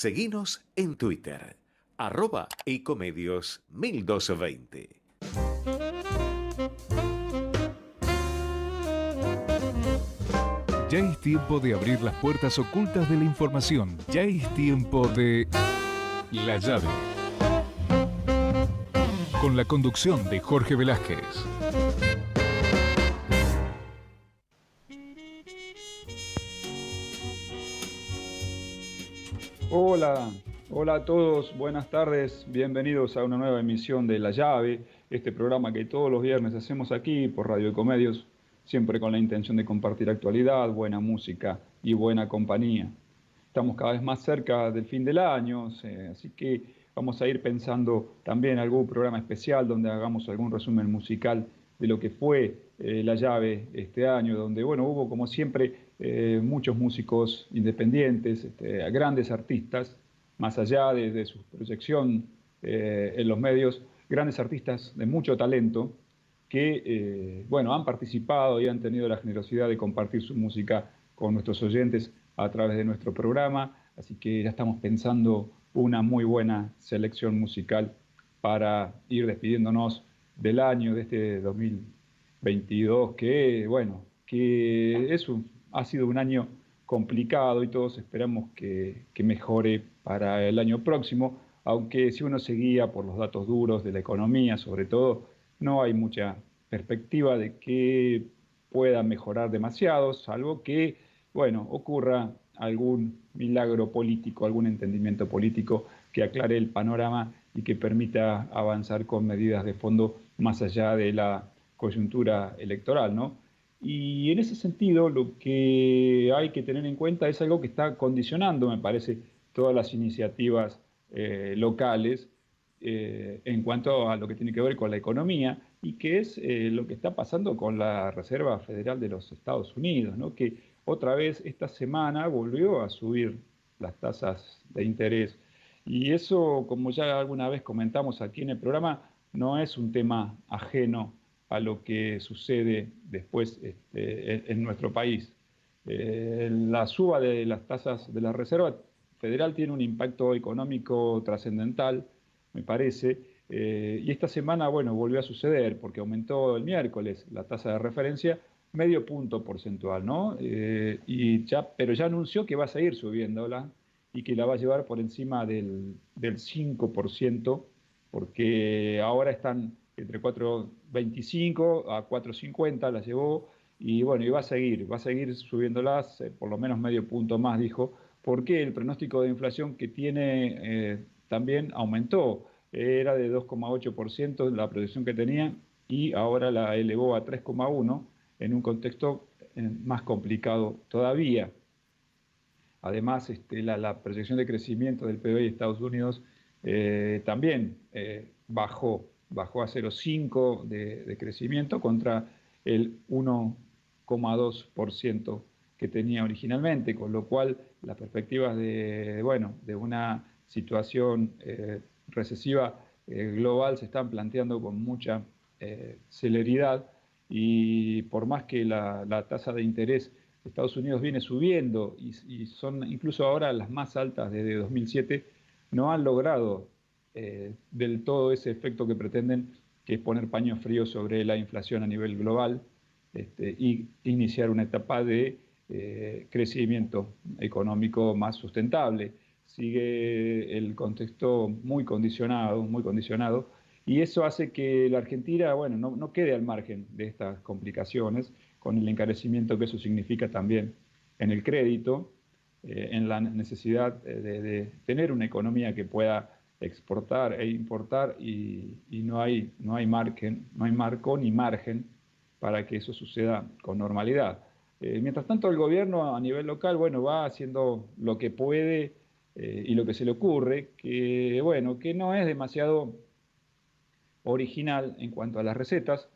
Seguinos en Twitter, @ecomedios1220. Ya es tiempo de abrir las puertas ocultas de la información. Ya es tiempo de La Llave. Con la conducción de Jorge Velázquez. Hola, hola a todos, buenas tardes, bienvenidos a una nueva emisión de La Llave, este programa que todos los viernes hacemos aquí por Radio Ecomedios, siempre con la intención de compartir actualidad, buena música y buena compañía. Estamos cada vez más cerca del fin del año, así que vamos a ir pensando también algún programa especial donde hagamos algún resumen musical de lo que fue La Llave este año, donde bueno, hubo como siempre muchos músicos independientes, grandes artistas, más allá de su proyección en los medios, grandes artistas de mucho talento que bueno, han participado y han tenido la generosidad de compartir su música con nuestros oyentes a través de nuestro programa, así que ya estamos pensando una muy buena selección musical para ir despidiéndonos del año de este 2022, que bueno, ha sido un año complicado y todos esperamos que mejore para el año próximo, aunque si uno se guía por los datos duros de la economía, sobre todo, no hay mucha perspectiva de que pueda mejorar demasiado, salvo que, bueno, ocurra algún milagro político, algún entendimiento político que aclare el panorama y que permita avanzar con medidas de fondo más allá de la coyuntura electoral, ¿no? Y en ese sentido, lo que hay que tener en cuenta es algo que está condicionando, me parece, todas las iniciativas locales en cuanto a lo que tiene que ver con la economía y que es lo que está pasando con la Reserva Federal de los Estados Unidos, ¿no? Que otra vez esta semana volvió a subir las tasas de interés. Y eso, como ya alguna vez comentamos aquí en el programa, no es un tema ajeno a lo que sucede después en nuestro país. La suba de las tasas de la Reserva Federal tiene un impacto económico trascendental, me parece, y esta semana, bueno, volvió a suceder porque aumentó el miércoles la tasa de referencia medio punto porcentual, ¿no? Pero ya anunció que va a seguir subiéndola y que la va a llevar por encima del 5%, porque ahora están entre 4,25 a 4,50 la llevó, y bueno, y va a seguir subiéndolas por lo menos medio punto más, dijo, porque el pronóstico de inflación que tiene también aumentó. Era de 2,8% la proyección que tenía y ahora la elevó a 3,1% en un contexto más complicado todavía. Además, la proyección de crecimiento del PBI de Estados Unidos también bajó a 0,5 de crecimiento contra el 1,2% que tenía originalmente, con lo cual las perspectivas bueno, de una situación recesiva global se están planteando con mucha celeridad, y por más que la tasa de interés Estados Unidos viene subiendo y son incluso ahora las más altas desde 2007, no han logrado del todo ese efecto que pretenden, que es poner paños fríos sobre la inflación a nivel global y iniciar una etapa de crecimiento económico más sustentable. Sigue el contexto muy condicionado, y eso hace que la Argentina, bueno, no quede al margen de estas complicaciones, con el encarecimiento que eso significa también en el crédito, en la necesidad de tener una economía que pueda exportar e importar, y no hay marco ni margen para que eso suceda con normalidad. Mientras tanto, el gobierno a nivel local, bueno, va haciendo lo que puede y lo que se le ocurre, que bueno, que no es demasiado original en cuanto a las recetas,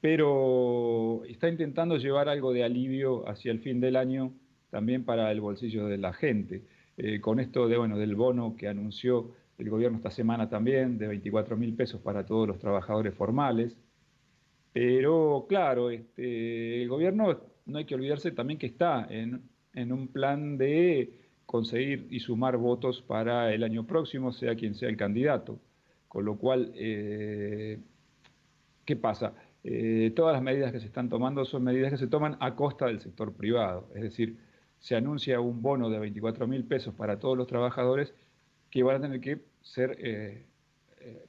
pero está intentando llevar algo de alivio hacia el fin del año también para el bolsillo de la gente. Con esto bueno, del bono que anunció el gobierno esta semana también, de 24.000 pesos para todos los trabajadores formales. Pero claro, el gobierno, no hay que olvidarse también que está en un plan de conseguir y sumar votos para el año próximo, sea quien sea el candidato. Con lo cual, ¿qué pasa? Todas las medidas que se están tomando son medidas que se toman a costa del sector privado. Es decir, se anuncia un bono de 24.000 pesos para todos los trabajadores que van a tener que ser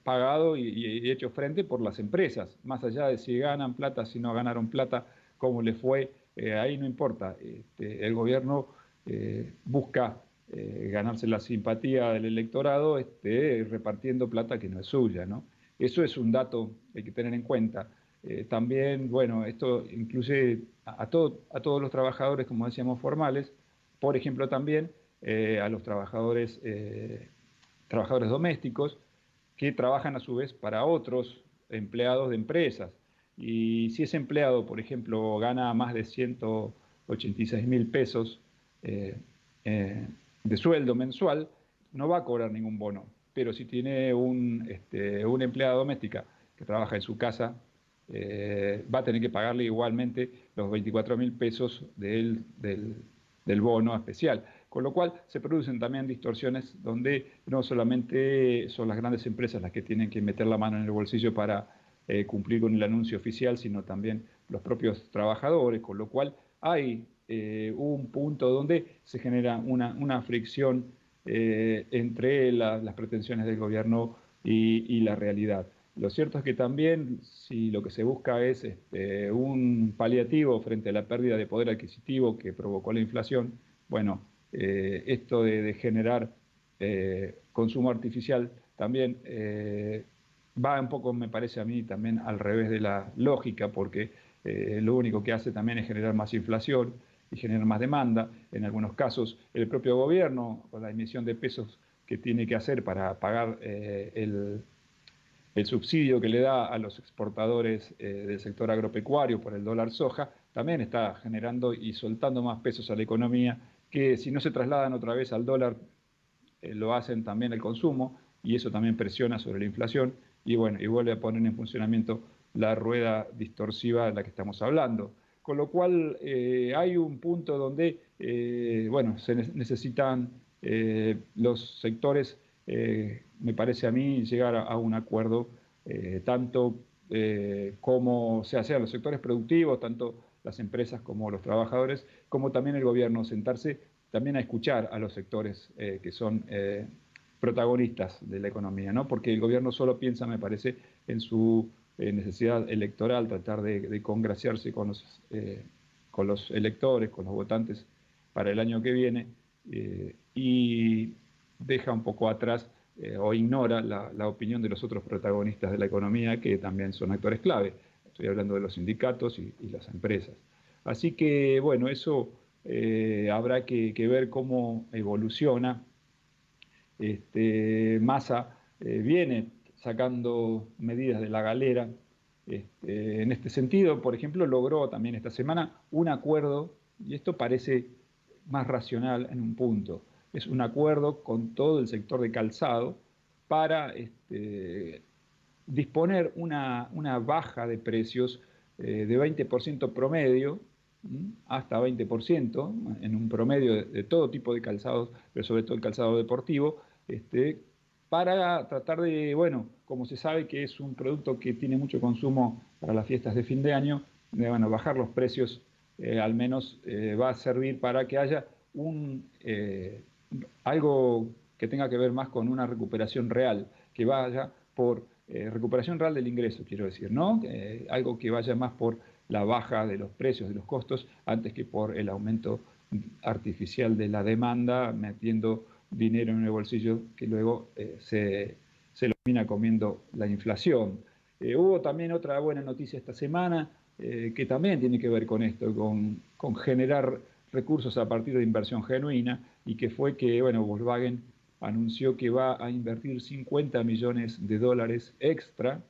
pagados y hechos frente por las empresas. Más allá de si ganan plata, si no ganaron plata, cómo les fue, ahí no importa. El gobierno busca ganarse la simpatía del electorado repartiendo plata que no es suya, ¿no? Eso es un dato que hay que tener en cuenta. También, bueno, esto incluye a todos los trabajadores, como decíamos, formales, por ejemplo, también a los trabajadores domésticos que trabajan a su vez para otros empleados de empresas. Y si ese empleado, por ejemplo, gana más de 186.000 pesos de sueldo mensual, no va a cobrar ningún bono. Pero si tiene una empleada doméstica que trabaja en su casa, va a tener que pagarle igualmente los 24.000 pesos del bono especial. Con lo cual se producen también distorsiones donde no solamente son las grandes empresas las que tienen que meter la mano en el bolsillo para cumplir con el anuncio oficial, sino también los propios trabajadores, con lo cual hay un punto donde se genera una fricción entre las pretensiones del gobierno y la realidad. Lo cierto es que también, si lo que se busca es un paliativo frente a la pérdida de poder adquisitivo que provocó la inflación, bueno, esto de generar consumo artificial también va un poco, me parece a mí, también al revés de la lógica, porque lo único que hace también es generar más inflación y generar más demanda. En algunos casos, el propio gobierno, con la emisión de pesos que tiene que hacer para pagar el subsidio que le da a los exportadores del sector agropecuario por el dólar soja, también está generando y soltando más pesos a la economía, que si no se trasladan otra vez al dólar, lo hacen también el consumo, y eso también presiona sobre la inflación, y bueno, y vuelve a poner en funcionamiento la rueda distorsiva de la que estamos hablando. Con lo cual hay un punto donde bueno, se necesitan los sectores, me parece a mí, llegar a un acuerdo, tanto como sean los sectores productivos, tanto las empresas como los trabajadores, como también el gobierno, sentarse también a escuchar a los sectores que son protagonistas de la economía, ¿no? Porque el gobierno solo piensa, me parece, en su necesidad electoral, tratar de congraciarse con los electores, con los votantes para el año que viene, y deja un poco atrás o ignora la opinión de los otros protagonistas de la economía, que también son actores clave. Estoy hablando de los sindicatos y las empresas. Así que, bueno, eso habrá que ver cómo evoluciona. Massa viene sacando medidas de la galera. En este sentido, por ejemplo, logró también esta semana un acuerdo, y esto parece más racional en un punto. Es un acuerdo con todo el sector de calzado para disponer una baja de precios de 20% promedio, hasta 20% en un promedio de todo tipo de calzados, pero sobre todo el calzado deportivo, para tratar de, bueno, como se sabe que es un producto que tiene mucho consumo para las fiestas de fin de año, bueno, bajar los precios al menos va a servir para que haya algo que tenga que ver más con una recuperación real, que vaya por recuperación real del ingreso, quiero decir, ¿no? Algo que vaya más por la baja de los precios, de los costos, antes que por el aumento artificial de la demanda, metiendo dinero en el bolsillo que luego se lo termina comiendo la inflación. Hubo también otra buena noticia esta semana, que también tiene que ver con esto, con generar recursos a partir de inversión genuina, y que fue que, bueno, Volkswagen anunció que va a invertir 50 millones de dólares extra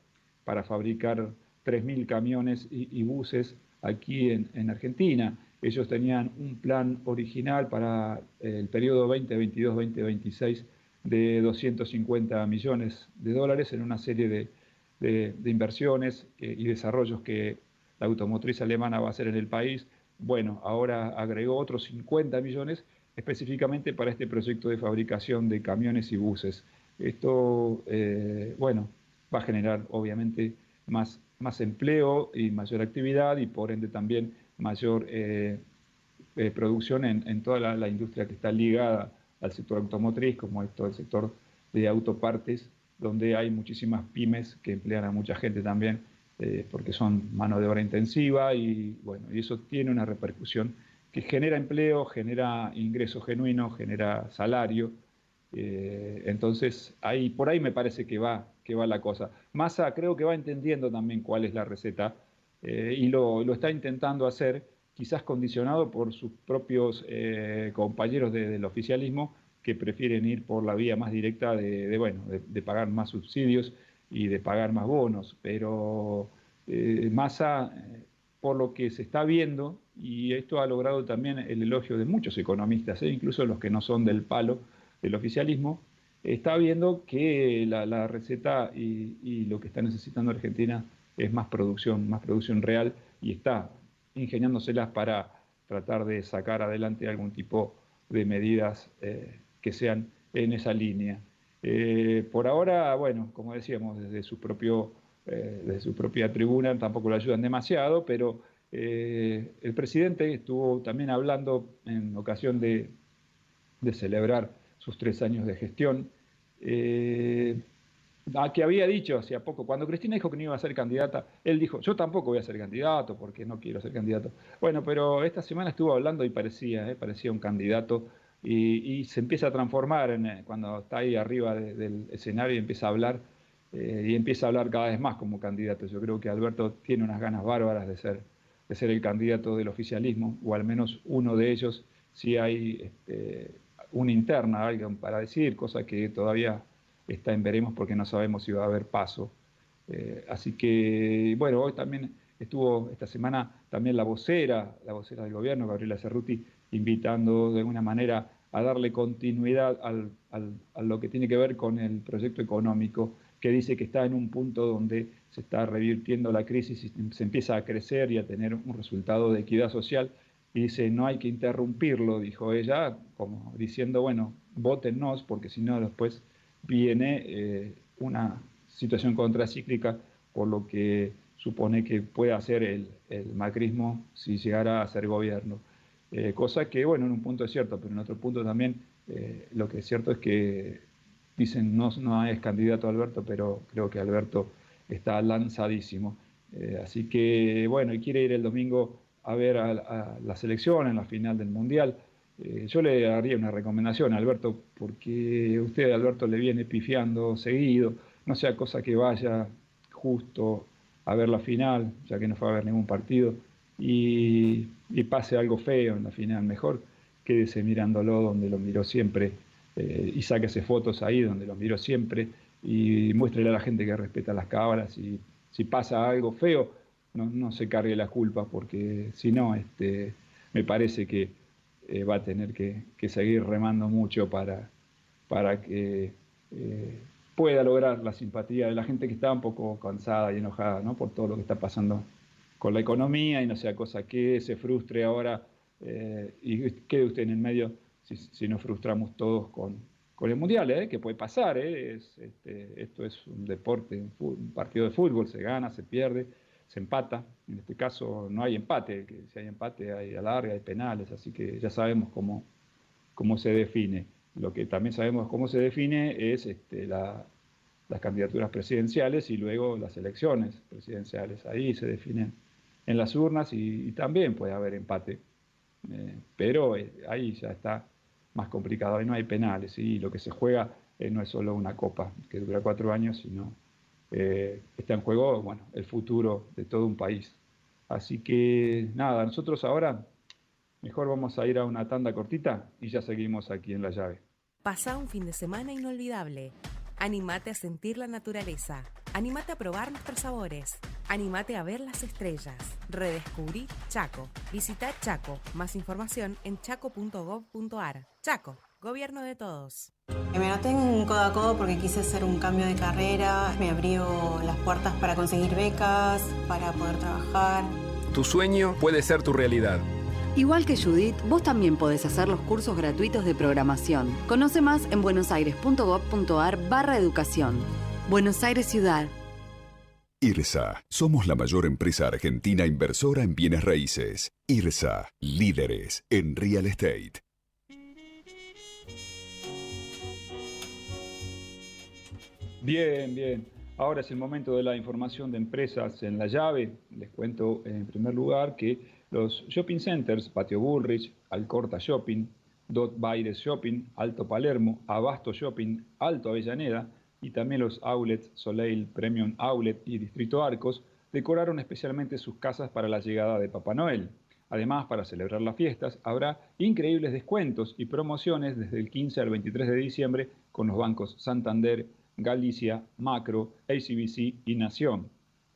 para fabricar 3.000 camiones y buses aquí en Argentina. Ellos tenían un plan original para el periodo 2022-2026 de 250 millones de dólares en una serie de inversiones y desarrollos que la automotriz alemana va a hacer en el país. Bueno, ahora agregó otros 50 millones específicamente para este proyecto de fabricación de camiones y buses. Esto, bueno, va a generar obviamente más empleo y mayor actividad y por ende también mayor producción en toda la industria que está ligada al sector automotriz, como es todo el sector de autopartes, donde hay muchísimas pymes que emplean a mucha gente también, porque son mano de obra intensiva y bueno, y eso tiene una repercusión que genera empleo, genera ingreso genuino, genera salario. Entonces, por ahí me parece que va la cosa. Massa creo que va entendiendo también cuál es la receta y lo está intentando hacer, quizás condicionado por sus propios compañeros del oficialismo que prefieren ir por la vía más directa de pagar más subsidios y de pagar más bonos. Pero Massa, por lo que se está viendo, y esto ha logrado también el elogio de muchos economistas, incluso los que no son del palo del oficialismo, está viendo que la receta y lo que está necesitando Argentina es más producción real, y está ingeniándoselas para tratar de sacar adelante algún tipo de medidas que sean en esa línea. Por ahora, bueno, como decíamos, desde su propia tribuna tampoco lo ayudan demasiado, pero el presidente estuvo también hablando en ocasión de celebrar sus 3 años de gestión, que había dicho hacía poco, cuando Cristina dijo que no iba a ser candidata, él dijo, yo tampoco voy a ser candidato porque no quiero ser candidato. Bueno, pero esta semana estuvo hablando y parecía un candidato y se empieza a transformar cuando está ahí arriba del escenario y empieza a hablar cada vez más como candidato. Yo creo que Alberto tiene unas ganas bárbaras de ser el candidato del oficialismo, o al menos uno de ellos, si hay una interna, alguien para decir, cosa que todavía está en veremos porque no sabemos si va a haber paso. Así que, bueno, hoy también estuvo esta semana también la vocera del gobierno, Gabriela Cerruti, invitando de alguna manera a darle continuidad a lo que tiene que ver con el proyecto económico, que dice que está en un punto donde se está revirtiendo la crisis y se empieza a crecer y a tener un resultado de equidad social. Y dice, no hay que interrumpirlo, dijo ella, como diciendo, bueno, vótennos, porque si no después viene una situación contracíclica, por lo que supone que puede hacer el macrismo si llegara a ser gobierno. Cosa que, bueno, en un punto es cierto, pero en otro punto también lo que es cierto es que dicen no es candidato Alberto, pero creo que Alberto está lanzadísimo. Así que, bueno, y quiere ir el domingo a ver a la selección en la final del Mundial. Yo le haría una recomendación a Alberto, porque usted, Alberto, le viene pifiando seguido, no sea cosa que vaya justo a ver la final, ya que no fue a ver ningún partido, y pase algo feo en la final. Mejor quédese mirándolo donde lo miró siempre, y sáquese fotos ahí donde lo miró siempre, y muéstrele a la gente que respeta las cámaras, y si pasa algo feo, no se cargue la culpa, porque si no, me parece que va a tener que seguir remando mucho para que pueda lograr la simpatía de la gente que está un poco cansada y enojada, ¿no?, por todo lo que está pasando con la economía, y no sea cosa que se frustre ahora y quede usted en el medio si nos frustramos todos con el Mundial, que puede pasar. Esto es un deporte, un partido de fútbol, se gana, se pierde, se empata. En este caso no hay empate, que si hay empate hay alargue, hay penales, así que ya sabemos cómo se define. Lo que también sabemos cómo se define es las candidaturas presidenciales y luego las elecciones presidenciales. Ahí se definen en las urnas y también puede haber empate, pero ahí ya está más complicado, ahí no hay penales, y lo que se juega no es solo una copa que dura 4 años, sino está en juego, bueno, el futuro de todo un país. Así que nada, nosotros ahora mejor vamos a ir a una tanda cortita y ya seguimos aquí en La Llave. Pasá un fin de semana inolvidable. Anímate a sentir la naturaleza. Anímate a probar nuestros sabores. Anímate a ver las estrellas. Redescubrí Chaco. Visita Chaco. Más información en chaco.gov.ar. Chaco, gobierno de todos. Me anoté en Codo a Codo porque quise hacer un cambio de carrera. Me abrió las puertas para conseguir becas, para poder trabajar. Tu sueño puede ser tu realidad. Igual que Judith, vos también podés hacer los cursos gratuitos de programación. Conoce más en buenosaires.gov.ar/educación. Buenos Aires Ciudad. IRSA. Somos la mayor empresa argentina inversora en bienes raíces. IRSA. Líderes en real estate. Bien, bien. Ahora es el momento de la información de empresas en la llave. Les cuento en primer lugar que los shopping centers, Patio Bullrich, Alcorta Shopping, Dot Baires Shopping, Alto Palermo, Abasto Shopping, Alto Avellaneda y también los outlets Soleil Premium Outlet y Distrito Arcos decoraron especialmente sus casas para la llegada de Papá Noel. Además, para celebrar las fiestas, habrá increíbles descuentos y promociones desde el 15 al 23 de diciembre con los bancos Santander, Galicia, Macro, ACBC y Nación.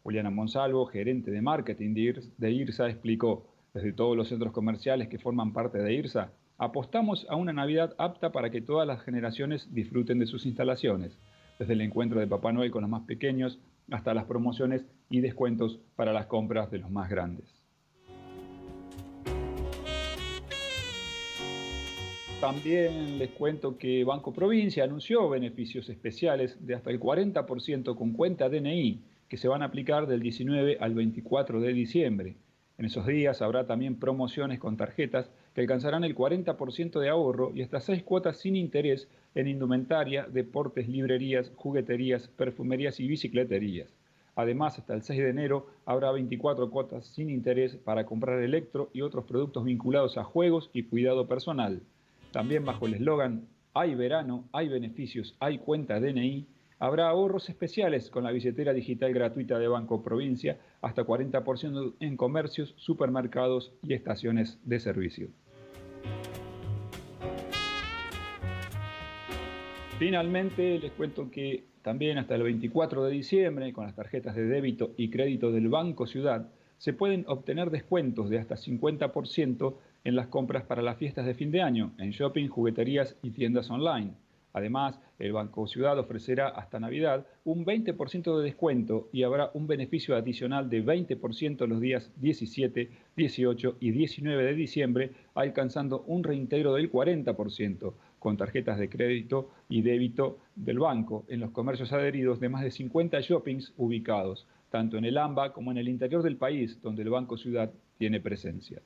Juliana Monsalvo, gerente de marketing de IRSA, explicó: desde todos los centros comerciales que forman parte de IRSA, apostamos a una Navidad apta para que todas las generaciones disfruten de sus instalaciones, desde el encuentro de Papá Noel con los más pequeños hasta las promociones y descuentos para las compras de los más grandes. También les cuento que Banco Provincia anunció beneficios especiales de hasta el 40% con cuenta DNI que se van a aplicar del 19 al 24 de diciembre. En esos días habrá también promociones con tarjetas que alcanzarán el 40% de ahorro y hasta 6 cuotas sin interés en indumentaria, deportes, librerías, jugueterías, perfumerías y bicicleterías. Además, hasta el 6 de enero habrá 24 cuotas sin interés para comprar electro y otros productos vinculados a juegos y cuidado personal. También bajo el eslogan "Hay verano, hay beneficios, hay cuenta DNI", habrá ahorros especiales con la billetera digital gratuita de Banco Provincia, hasta 40% en comercios, supermercados y estaciones de servicio. Finalmente, les cuento que también hasta el 24 de diciembre, con las tarjetas de débito y crédito del Banco Ciudad, se pueden obtener descuentos de hasta 50% en las compras para las fiestas de fin de año, en shopping, jugueterías y tiendas online. Además, el Banco Ciudad ofrecerá hasta Navidad un 20% de descuento y habrá un beneficio adicional de 20% los días 17, 18 y 19 de diciembre, alcanzando un reintegro del 40% con tarjetas de crédito y débito del banco en los comercios adheridos de más de 50 shoppings ubicados, tanto en el AMBA como en el interior del país, donde el Banco Ciudad tiene presencia.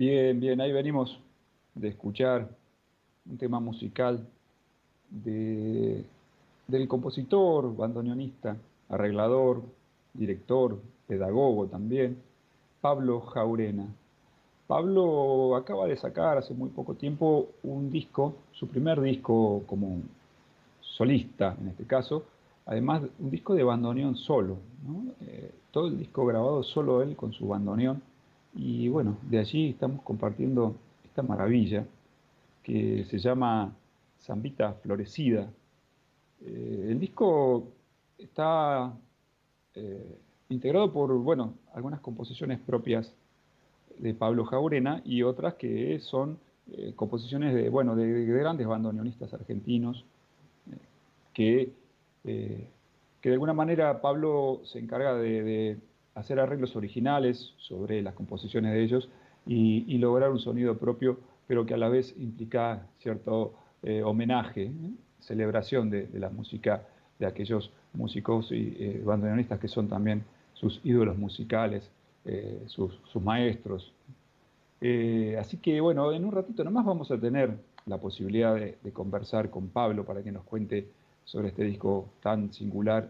Bien, bien, ahí venimos de escuchar un tema musical del compositor, bandoneonista, arreglador, director, pedagogo también, Pablo Jaurena. Pablo acaba de sacar hace muy poco tiempo un disco, su primer disco como solista en este caso, además un disco de bandoneón solo, ¿no? Todo el disco grabado solo él con su bandoneón, y bueno, de allí estamos compartiendo esta maravilla que se llama Zambita Florecida. El disco está integrado por, bueno, algunas composiciones propias de Pablo Jaurena y otras que son composiciones de, bueno, de grandes bandoneonistas argentinos que de alguna manera Pablo se encarga de hacer arreglos originales sobre las composiciones de ellos y lograr un sonido propio, pero que a la vez implica cierto homenaje, celebración de la música de aquellos músicos y bandoneonistas que son también sus ídolos musicales, sus maestros. Así que bueno, en un ratito nomás vamos a tener la posibilidad de conversar con Pablo para que nos cuente sobre este disco tan singular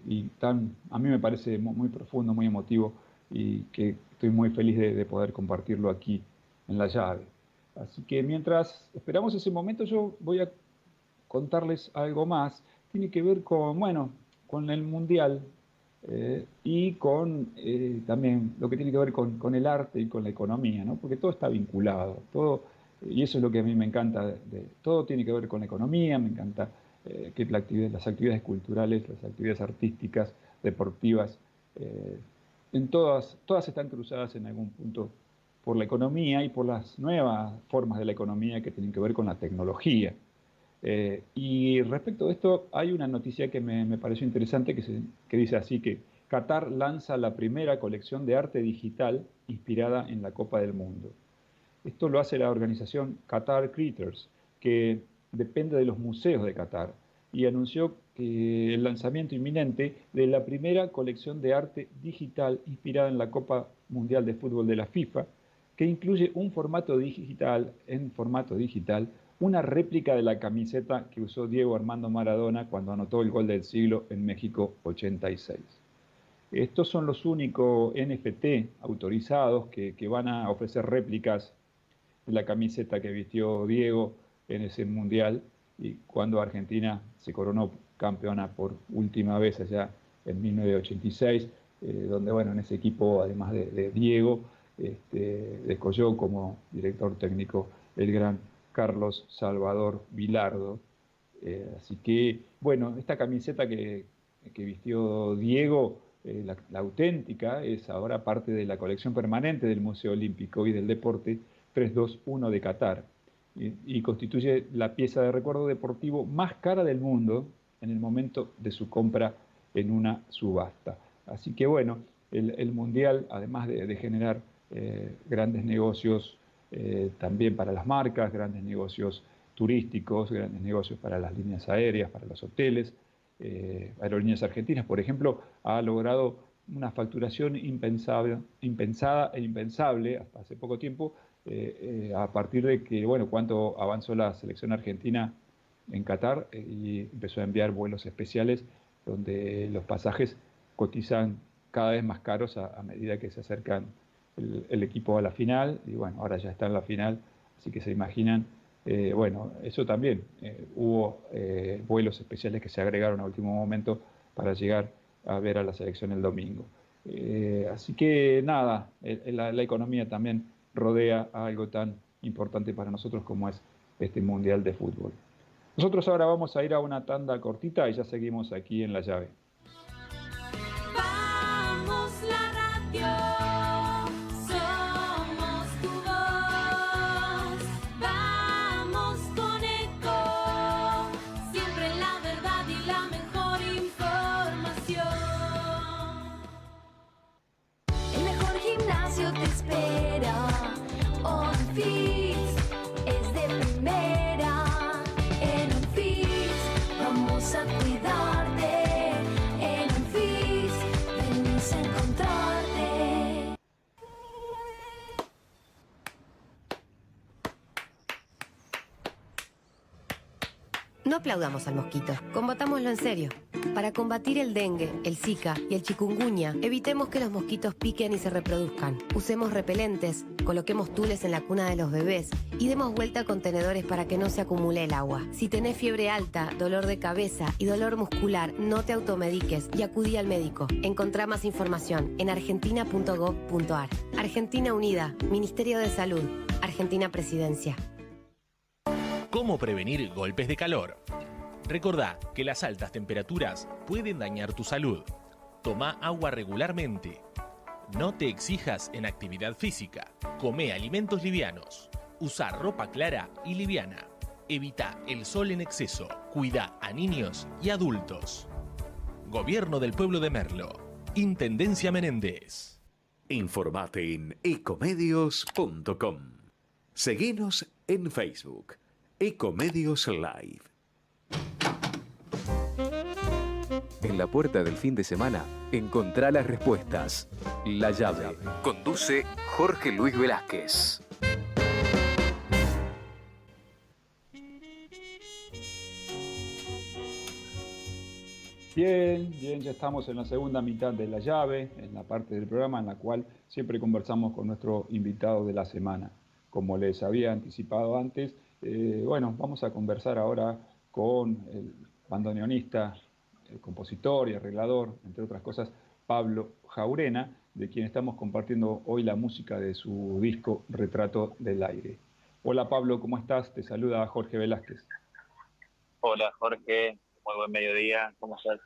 y tan, a mí me parece muy profundo, muy emotivo, y que estoy muy feliz de poder compartirlo aquí en La Llave. Así que mientras esperamos ese momento, yo voy a contarles algo más. Tiene que ver con, bueno, con el Mundial y con también lo que tiene que ver con el arte y con la economía, ¿no? Porque todo está vinculado, todo, y eso es lo que a mí me encanta, todo tiene que ver con la economía, me encanta que las actividades culturales, las actividades artísticas, deportivas, todas están cruzadas en algún punto por la economía y por las nuevas formas de la economía que tienen que ver con la tecnología. Y respecto de esto, hay una noticia que me pareció interesante que dice así que Qatar lanza la primera colección de arte digital inspirada en la Copa del Mundo. Esto lo hace la organización Qatar Creators, que depende de los museos de Qatar, y anunció que el lanzamiento inminente de la primera colección de arte digital inspirada en la Copa Mundial de Fútbol de la FIFA, que incluye en formato digital, una réplica de la camiseta que usó Diego Armando Maradona cuando anotó el gol del siglo en México 86. Estos son los únicos NFT autorizados que van a ofrecer réplicas de la camiseta que vistió Diego en ese mundial y cuando Argentina se coronó campeona por última vez allá en 1986, donde bueno, en ese equipo, además de Diego, descolló como director técnico el gran Carlos Salvador Vilardo. Así que, bueno, esta camiseta que vistió Diego, la auténtica, es ahora parte de la colección permanente del Museo Olímpico y del Deporte 321 de Qatar y constituye la pieza de recuerdo deportivo más cara del mundo en el momento de su compra en una subasta. Así que, bueno, el Mundial, además de generar grandes negocios también para las marcas, grandes negocios turísticos, grandes negocios para las líneas aéreas, para los hoteles. Aerolíneas Argentinas, por ejemplo, ha logrado una facturación impensada e impensable hasta hace poco tiempo, a partir de que, bueno, cuánto avanzó la selección argentina en Qatar y empezó a enviar vuelos especiales donde los pasajes cotizan cada vez más caros a medida que se acercan el equipo a la final, y bueno, ahora ya está en la final, así que se imaginan, bueno, eso también, hubo vuelos especiales que se agregaron a último momento para llegar a ver a la selección el domingo. Así que nada, la economía también rodea a algo tan importante para nosotros como es este Mundial de Fútbol. Nosotros ahora vamos a ir a una tanda cortita y ya seguimos aquí en La Llave. Vamos a cuidarte. No aplaudamos al mosquito, combatámoslo en serio. Para combatir el dengue, el zika y el chikungunya, evitemos que los mosquitos piquen y se reproduzcan. Usemos repelentes, coloquemos tules en la cuna de los bebés y demos vuelta a contenedores para que no se acumule el agua. Si tenés fiebre alta, dolor de cabeza y dolor muscular, no te automediques y acudí al médico. Encontrá más información en argentina.gov.ar. Argentina Unida, Ministerio de Salud, Argentina Presidencia. ¿Cómo prevenir golpes de calor? Recordá que las altas temperaturas pueden dañar tu salud. Toma agua regularmente. No te exijas en actividad física. Come alimentos livianos. Usa ropa clara y liviana. Evita el sol en exceso. Cuida a niños y adultos. Gobierno del Pueblo de Merlo. Intendencia Menéndez. Informate en ecomedios.com. Seguinos en Facebook. Ecomedios Live. En la puerta del fin de semana, encontrá las respuestas. La llave. Conduce Jorge Luis Velázquez. Bien, ya estamos en la segunda mitad de La Llave, en la parte del programa en la cual siempre conversamos con nuestro invitado de la semana. Como les había anticipado antes, vamos a conversar ahora con el bandoneonista, el compositor y arreglador, entre otras cosas, Pablo Jaurena, de quien estamos compartiendo hoy la música de su disco Retrato del Aire. Hola Pablo, ¿cómo estás? Te saluda Jorge Velázquez. Hola Jorge, muy buen mediodía, ¿cómo estás?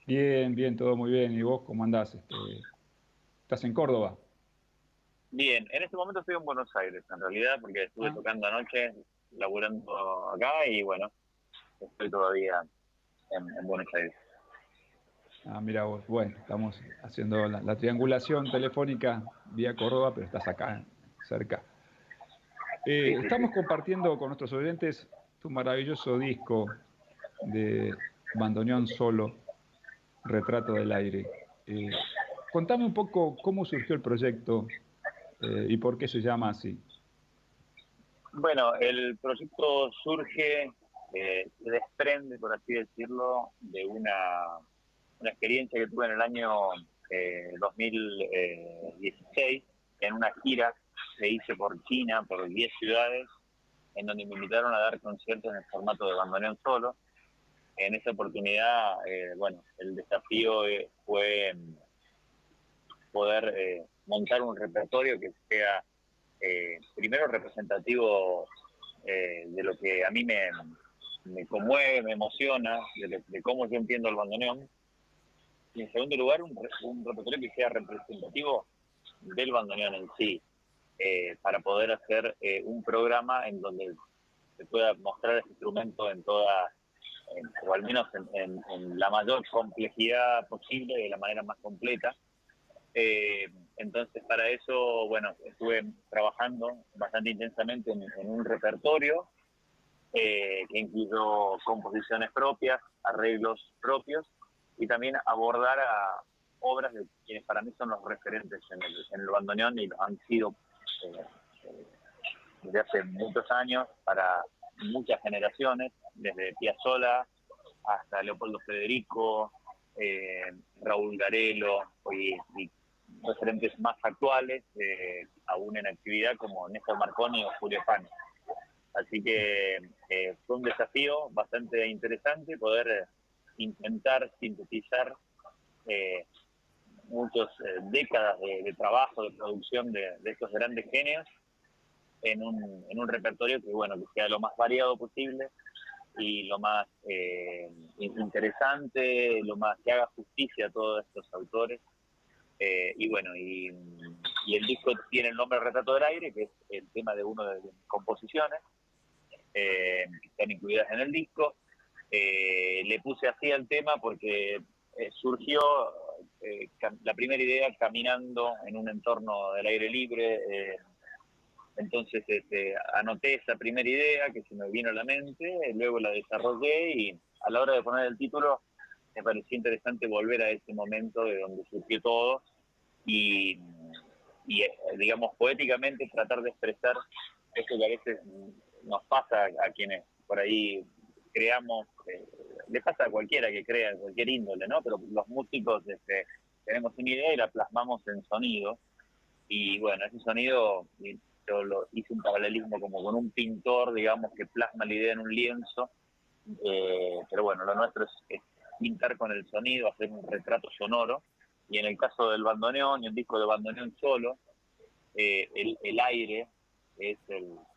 Bien, todo muy bien. ¿Y vos cómo andás? ¿Estás en Córdoba? Bien, en este momento estoy en Buenos Aires, en realidad, porque estuve tocando anoche, laburando acá y bueno, estoy todavía en Buenos Aires. Mira vos, bueno, estamos haciendo la triangulación telefónica vía Córdoba, pero estás acá, cerca. Estamos compartiendo con nuestros oyentes tu maravilloso disco de bandoneón solo, Retrato del Aire. Contame un poco cómo surgió el proyecto y por qué se llama así. Bueno, el proyecto surge, se desprende, por así decirlo, de una experiencia que tuve en el año 2016, en una gira que hice por China, por 10 ciudades, en donde me invitaron a dar conciertos en el formato de bandoneón solo. En esa oportunidad, el desafío fue poder montar un repertorio que sea primero representativo de lo que a mí me conmueve, me emociona, de cómo yo entiendo el bandoneón. Y en segundo lugar, un repertorio que sea representativo del bandoneón en sí, para poder hacer un programa en donde se pueda mostrar este instrumento en toda, o al menos en la mayor complejidad posible, de la manera más completa. Entonces para eso, estuve trabajando bastante intensamente en un repertorio que incluyó composiciones propias, arreglos propios y también abordar a obras de quienes para mí son los referentes en el bandoneón y lo han sido desde hace muchos años para muchas generaciones, desde Piazzolla hasta Leopoldo Federico, Raúl Garelo y referentes más actuales, aún en actividad, como Néstor Marconi o Julio Fani. Así que fue un desafío bastante interesante poder intentar sintetizar muchas décadas de trabajo, de producción de estos grandes genios en un repertorio que sea lo más variado posible y lo más interesante, lo más que haga justicia a todos estos autores. Y el disco tiene el nombre Retrato del Aire, que es el tema de una de mis composiciones, que están incluidas en el disco. Le puse así al tema porque surgió la primera idea caminando en un entorno del aire libre. Entonces anoté esa primera idea que se me vino a la mente, luego la desarrollé y a la hora de poner el título me pareció interesante volver a ese momento de donde surgió todo y digamos, poéticamente tratar de expresar esto que a veces nos pasa a quienes por ahí creamos, le pasa a cualquiera que crea, cualquier índole, ¿no? Pero los músicos tenemos una idea y la plasmamos en sonido. Y bueno, ese sonido, yo hice un paralelismo como con un pintor, digamos, que plasma la idea en un lienzo. Pero bueno, lo nuestro es pintar con el sonido, hacer un retrato sonoro. Y en el caso del bandoneón y un disco de bandoneón solo, el aire es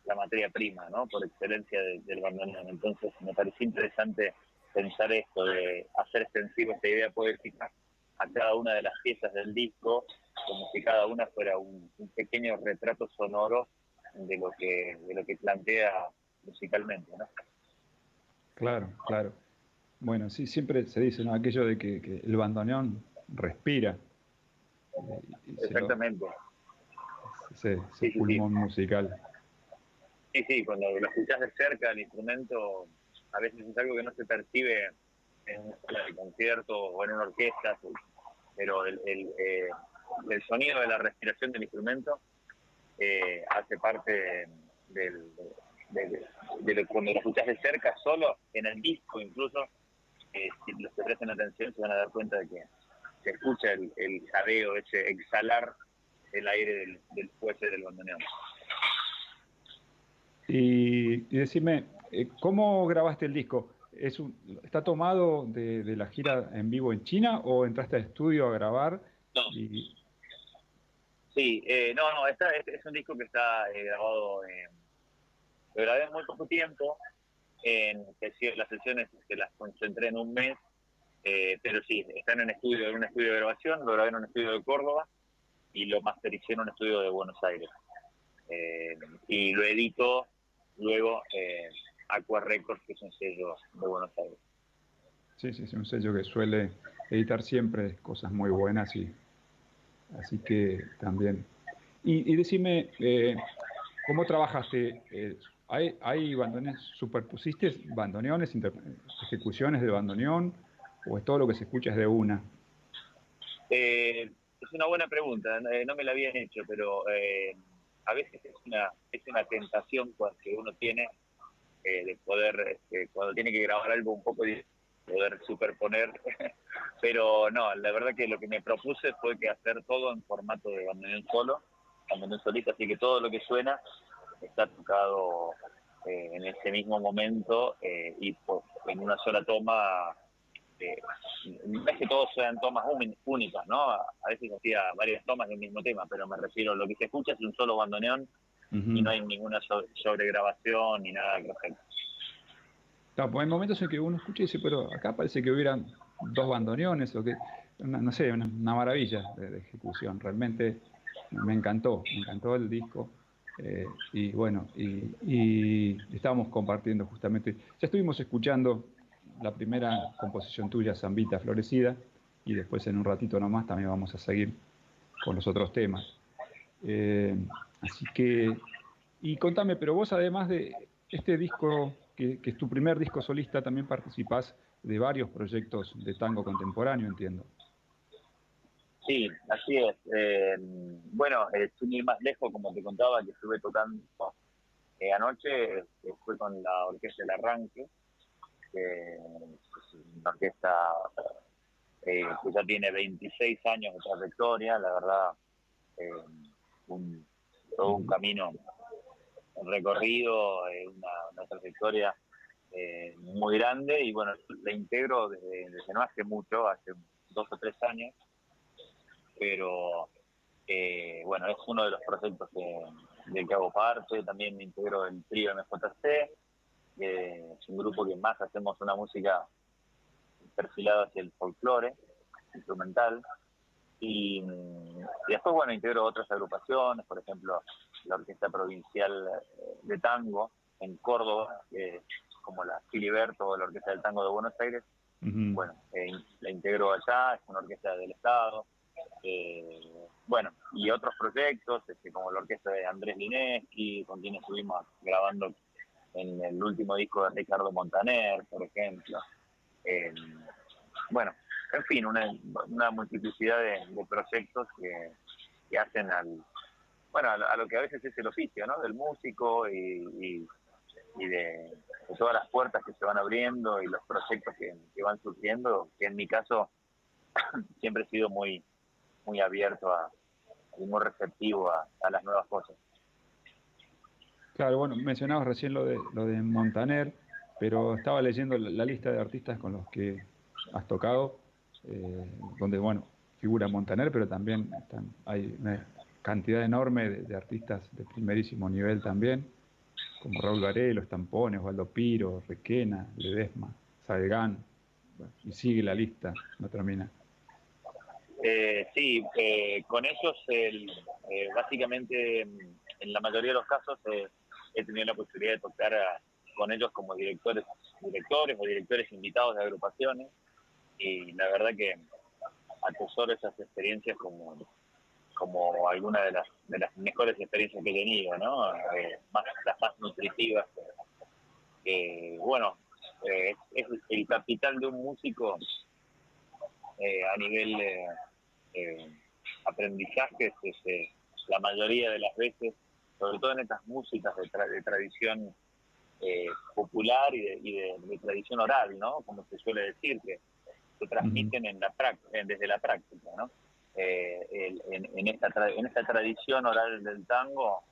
la materia prima, ¿no? Por excelencia del bandoneón. Entonces me pareció interesante pensar esto, de hacer extensivo esta idea poética a cada una de las piezas del disco, como si cada una fuera un pequeño retrato sonoro de lo que plantea musicalmente, ¿no? Claro, claro. Bueno, sí, siempre se dice, ¿no? Aquello de que el bandoneón respira. Exactamente. Ese Sí, pulmón musical. Sí, cuando lo escuchás de cerca, el instrumento a veces es algo que no se percibe en una sala de concierto o en una orquesta, pero el sonido de la respiración del instrumento hace parte cuando lo escuchás de cerca, solo en el disco incluso, si los que presten atención se van a dar cuenta de que se escucha el jadeo, ese exhalar el aire del fuelle del bandoneón. Y decime, ¿cómo grabaste el disco? ¿Está tomado de la gira en vivo en China o entraste al estudio a grabar? No. Sí, no, es un disco que está grabado, lo grabé en muy poco tiempo, las sesiones las concentré en un mes, pero sí, está en un estudio de grabación, lo grabé en un estudio de Córdoba y lo mastericé en un estudio de Buenos Aires. Y lo edito luego Aqua Records, que es un sello de Buenos Aires. Sí, es un sello que suele editar siempre cosas muy buenas, así que también. Y decime, ¿cómo trabajaste? ¿Hay bandoneones, superpusiste bandoneones, ejecuciones de bandoneón, o es todo lo que se escucha es de una? Es una buena pregunta, no me la habían hecho, pero a veces es una tentación que uno tiene de poder, cuando tiene que grabar algo un poco, poder superponer, pero no, la verdad que lo que me propuse fue que hacer todo en formato de bandoneón solo, bandoneón solista, así que todo lo que suena está tocado en ese mismo momento y en una sola toma. No es que todos sean tomas únicas, ¿no? A veces hacía varias tomas del mismo tema, pero me refiero, lo que se escucha es un solo bandoneón y no hay ninguna sobregrabación ni nada al respecto. Claro, pues hay momentos en que uno escucha y dice, pero acá parece que hubieran dos bandoneones, o que, no sé, una maravilla de ejecución. Realmente me encantó el disco. Y bueno, y estábamos compartiendo justamente, ya estuvimos escuchando la primera composición tuya, Zambita Florecida, y después en un ratito nomás también vamos a seguir con los otros temas. Así que, y contame, pero vos además de este disco, que es tu primer disco solista, también participás de varios proyectos de tango contemporáneo, entiendo. Sí, así es. Bueno, sin ir más lejos, como te contaba, que estuve tocando anoche, fue con la Orquesta del Arranque, que es una orquesta que ya tiene 26 años de trayectoria, la verdad, todo un camino recorrido, una trayectoria muy grande, y bueno, la integro desde no hace mucho, hace 2 o 3 años, pero bueno, es uno de los proyectos del que hago parte. También me integro el trío MJC, es un grupo que más hacemos una música perfilada hacia el folclore instrumental, y después, bueno, integro otras agrupaciones, por ejemplo, la Orquesta Provincial de Tango en Córdoba, como la Filiberto o la Orquesta del Tango de Buenos Aires. Bueno, la integro allá, es una orquesta del Estado. Bueno, y otros proyectos, como la orquesta de Andrés Lineski, con quien estuvimos grabando en el último disco de Ricardo Montaner, por ejemplo. Bueno, en fin, una multiplicidad de proyectos que hacen a lo que a veces es el oficio, ¿no? Del músico y todas las puertas que se van abriendo y los proyectos que van surgiendo, que en mi caso siempre he sido muy abierto y muy receptivo a las nuevas cosas. Claro, bueno, mencionabas recién lo de Montaner, pero estaba leyendo la lista de artistas con los que has tocado, donde, bueno, figura Montaner, pero también hay una cantidad enorme de artistas de primerísimo nivel también, como Raúl Varela, Los Tampones, Osvaldo Piro, Requena, Ledesma, Salgán, bueno, y sigue la lista, no termina. Sí, con ellos básicamente en la mayoría de los casos he tenido la posibilidad de tocar con ellos como directores o directores invitados de agrupaciones, y la verdad que atesoro esas experiencias como alguna de las mejores experiencias que he tenido, ¿no? Las más nutritivas. Bueno, es el capital de un músico a nivel aprendizaje, la mayoría de las veces, sobre todo en estas músicas de tradición popular y de tradición oral, ¿no? Como se suele decir, que se transmiten desde la práctica, ¿no? En esta tradición oral del tango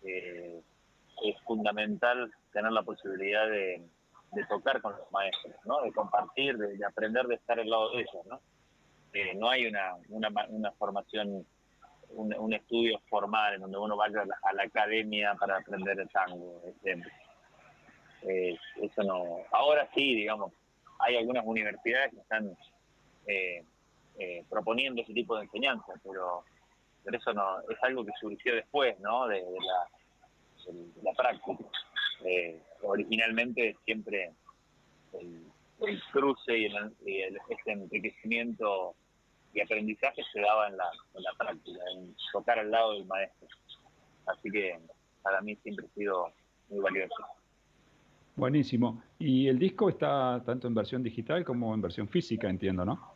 es fundamental tener la posibilidad de tocar con los maestros, ¿no? De compartir, de aprender, de estar al lado de ellos, ¿no? No hay una formación, un estudio formal en donde uno vaya a la academia para aprender el tango. Eso no. Ahora sí, digamos, hay algunas universidades que están proponiendo ese tipo de enseñanza, pero eso no es algo que surgió después, ¿no? De la práctica. Originalmente siempre el cruce y este enriquecimiento y aprendizaje se daba en la práctica, en tocar al lado del maestro. Así que para mí siempre ha sido muy valioso. Buenísimo. Y el disco está tanto en versión digital como en versión física, entiendo, ¿no?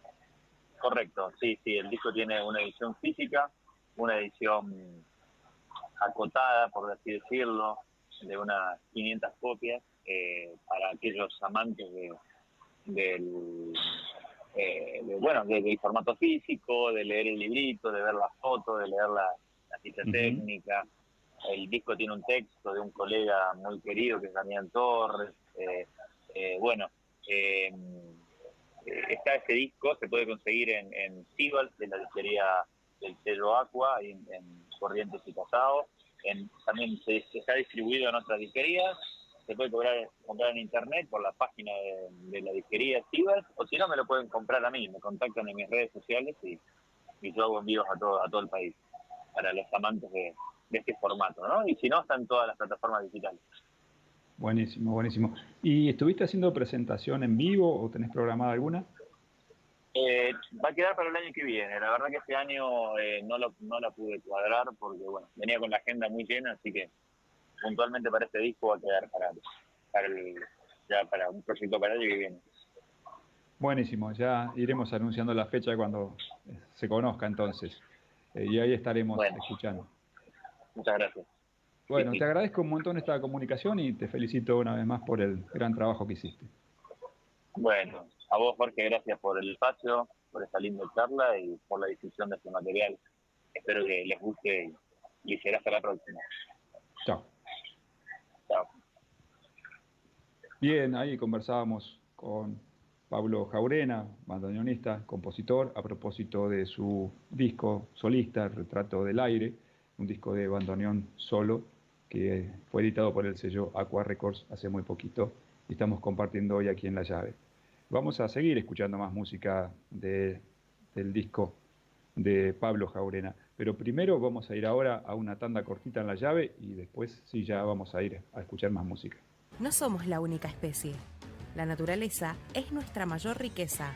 Correcto, sí, el disco tiene una edición física, una edición acotada, por así decirlo, de unas 500 copias, para aquellos amantes del formato físico, de leer el librito, de ver las fotos, de leer la ficha técnica. El disco tiene un texto de un colega muy querido que es Damián Torres. Está este disco, se puede conseguir en Sibal, de la disquería del sello Aqua, en Corrientes y Casado. También se está distribuido en otras disquerías. Se puede comprar en internet por la página de la disquería Sibal, o si no me lo pueden comprar a mí, me contactan en mis redes sociales y yo hago envíos a todo el país para los amantes de este formato, ¿no? Y si no, están todas las plataformas digitales. Buenísimo, buenísimo. ¿Y estuviste haciendo presentación en vivo o tenés programada alguna? Va a quedar para el año que viene. La verdad que este año no la pude cuadrar porque, bueno, venía con la agenda muy llena, así que puntualmente para este disco va a quedar para un proyecto para el año que viene. Buenísimo, ya iremos anunciando la fecha cuando se conozca entonces. Y ahí estaremos escuchando. Muchas gracias. Bueno, te agradezco un montón esta comunicación y te felicito una vez más por el gran trabajo que hiciste. Bueno, a vos, Jorge, gracias por el espacio, por esta linda charla y por la difusión de este material. Espero que les guste y será hasta la próxima. Chao. Chao. Bien, ahí conversábamos con Pablo Jaurena, bandoneonista, compositor, a propósito de su disco solista, Retrato del Aire, un disco de bandoneón solo que fue editado por el sello Aqua Records hace muy poquito y estamos compartiendo hoy aquí en La Llave. Vamos a seguir escuchando más música del disco de Pablo Jaurena, pero primero vamos a ir ahora a una tanda cortita en La Llave y después sí ya vamos a ir a escuchar más música. No somos la única especie. La naturaleza es nuestra mayor riqueza.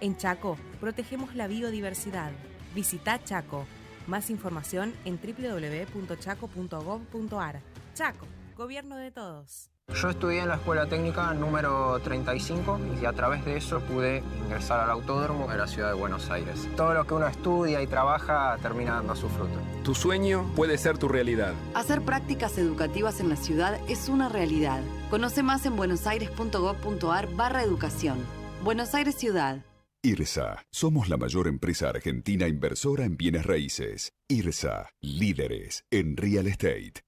En Chaco protegemos la biodiversidad. Visita Chaco. Más información en www.chaco.gov.ar. Chaco, Gobierno de Todos. Yo estudié en la Escuela Técnica número 35 y a través de eso pude ingresar al Autódromo de la Ciudad de Buenos Aires. Todo lo que uno estudia y trabaja termina dando su fruto. Tu sueño puede ser tu realidad. Hacer prácticas educativas en la ciudad es una realidad. Conoce más en buenosaires.gov.ar/educación. Buenos Aires Ciudad. IRSA. Somos la mayor empresa argentina inversora en bienes raíces. IRSA. Líderes en real estate.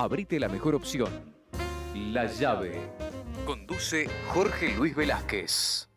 Abrite la mejor opción. La llave. Conduce Jorge Luis Velázquez.